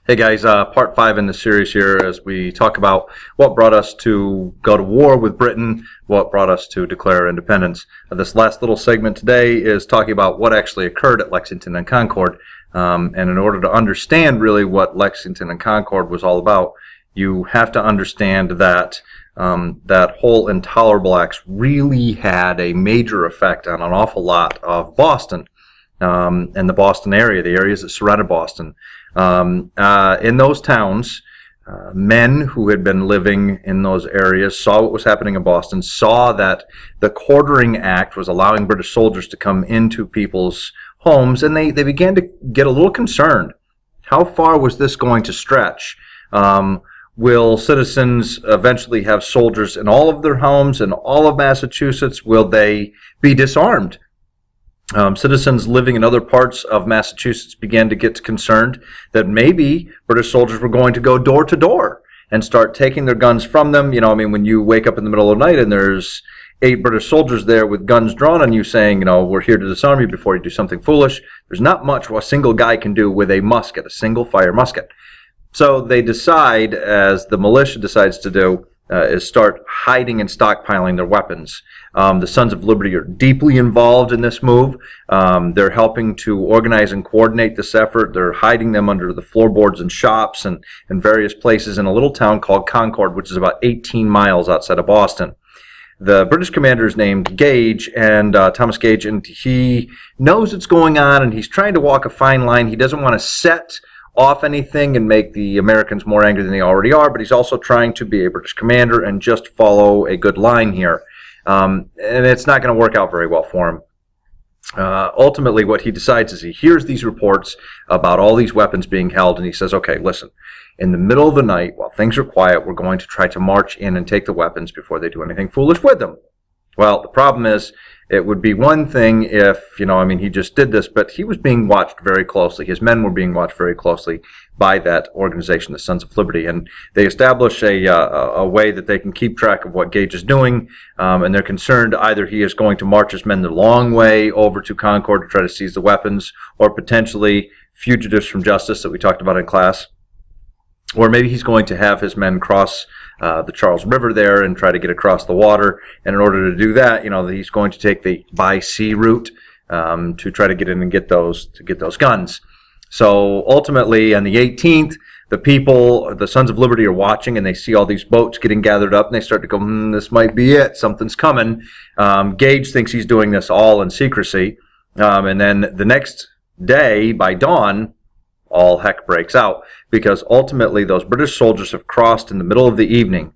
Hey guys, part 5 in the series here as we talk about what brought us to go to war with Britain, what brought us to declare independence. This last little segment today is talking about what actually occurred at Lexington and Concord. And in order to understand really what Lexington and Concord was all about, you have to understand that that whole Intolerable Acts really had a major effect on an awful lot of Boston and the Boston area, the areas that surrounded Boston. In those towns, men who had been living in those areas saw what was happening in Boston, saw that the Quartering Act was allowing British soldiers to come into people's homes, and they began to get a little concerned. How far was this going to stretch? Will citizens eventually have soldiers in all of their homes in all of Massachusetts? Will they be disarmed? Citizens living in other parts of Massachusetts began to get concerned that maybe British soldiers were going to go door to door and start taking their guns from them. You know, I mean, when you wake up in the middle of the night and there's 8 British soldiers there with guns drawn on you saying, you know, we're here to disarm you before you do something foolish, there's not much a single guy can do with a musket, a single fire musket. So they decide, as the militia decides to do, is start hiding and stockpiling their weapons. The Sons of Liberty are deeply involved in this move. They're helping to organize and coordinate this effort. They're hiding them under the floorboards and shops and various places in a little town called Concord, which is about 18 miles outside of Boston. The British commander is named Gage, and Thomas Gage, and he knows what's going on, and he's trying to walk a fine line. He doesn't want to set off anything and make the Americans more angry than they already are, but he's also trying to be a British commander and just follow a good line here. And it's not going to work out very well for him. Ultimately, what he decides is he hears these reports about all these weapons being held, and he says, okay, listen, in the middle of the night, while things are quiet, we're going to try to march in and take the weapons before they do anything foolish with them. Well, the problem is, it would be one thing if, you know, I mean, he just did this, but he was being watched very closely. His men were being watched very closely by that organization, the Sons of Liberty, and they establish a way that they can keep track of what Gage is doing, and they're concerned either he is going to march his men the long way over to Concord to try to seize the weapons, or potentially fugitives from justice that we talked about in class, or maybe he's going to have his men cross the Charles River there and try to get across the water. And in order to do that, you know, he's going to take the by sea route to try to get in and get those guns. So ultimately, on the 18th, the Sons of Liberty are watching, and they see all these boats getting gathered up, and they start to go, this might be it. Something's coming. Gage thinks he's doing this all in secrecy. And then the next day, by dawn, all heck breaks out, because ultimately those British soldiers have crossed in the middle of the evening.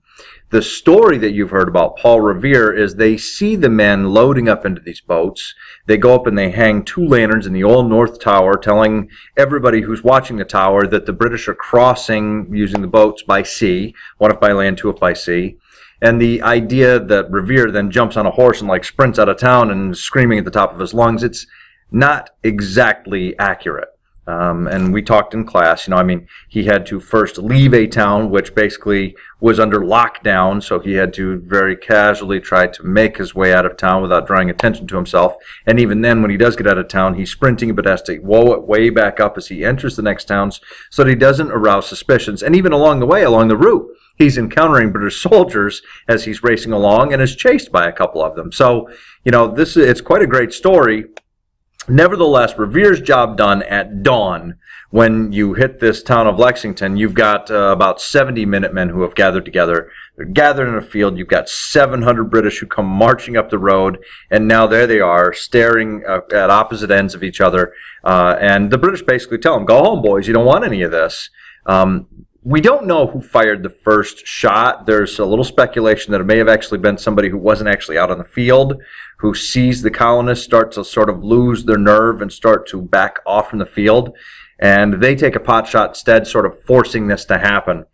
The story that you've heard about Paul Revere is they see the men loading up into these boats. They go up and they hang 2 lanterns in the old North Tower, telling everybody who's watching the tower that the British are crossing using the boats by sea, one if by land, 2 if by sea. And the idea that Revere then jumps on a horse and like sprints out of town and screaming at the top of his lungs, it's not exactly accurate. And we talked in class, you know, I mean, he had to first leave a town which basically was under lockdown, so he had to very casually try to make his way out of town without drawing attention to himself. And even then, when he does get out of town, he's sprinting, but has to whoa it way back up as he enters the next towns so that he doesn't arouse suspicions. And even along the way, along the route, he's encountering British soldiers as he's racing along and is chased by a couple of them. So, you know, it's quite a great story. Nevertheless, Revere's job done at dawn. When you hit this town of Lexington, you've got about 70 Minutemen who have gathered together. They're gathered in a field. You've got 700 British who come marching up the road, and now there they are, staring at opposite ends of each other. And the British basically tell them, go home, boys. You don't want any of this. We don't know who fired the first shot. There's a little speculation that it may have actually been somebody who wasn't actually out on the field, who sees the colonists start to sort of lose their nerve and start to back off from the field. And they take a pot shot instead, sort of forcing this to happen.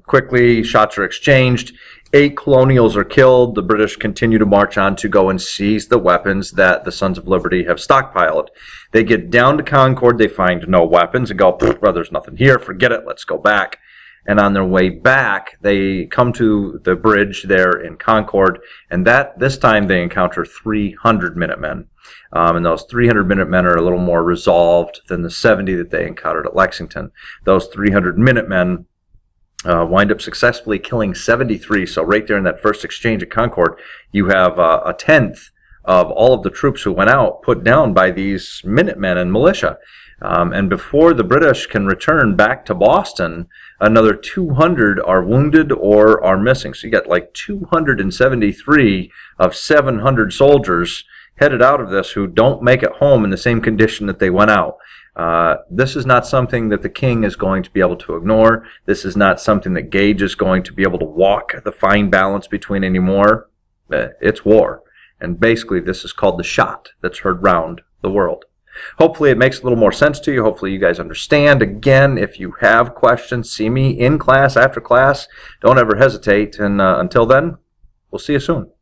Quickly, shots are exchanged. 8 colonials are killed. The British continue to march on to go and seize the weapons that the Sons of Liberty have stockpiled. They get down to Concord. They find no weapons and go, well, there's nothing here. Forget it. Let's go back. and on their way back, they come to the bridge there in Concord, and this time they encounter 300 Minutemen. And those 300 Minutemen are a little more resolved than the 70 that they encountered at Lexington. Those 300 Minutemen wind up successfully killing 73. So right there in that first exchange at Concord, you have a tenth of all of the troops who went out put down by these Minutemen and militia. And before the British can return back to Boston, another 200 are wounded or are missing. So you got like 273 of 700 soldiers headed out of this who don't make it home in the same condition that they went out. This is not something that the king is going to be able to ignore. This is not something that Gage is going to be able to walk the fine balance between anymore. It's war. And basically this is called the shot that's heard round the world. Hopefully it makes a little more sense to you. Hopefully you guys understand. Again, if you have questions, see me in class, after class. Don't ever hesitate. And until then, we'll see you soon.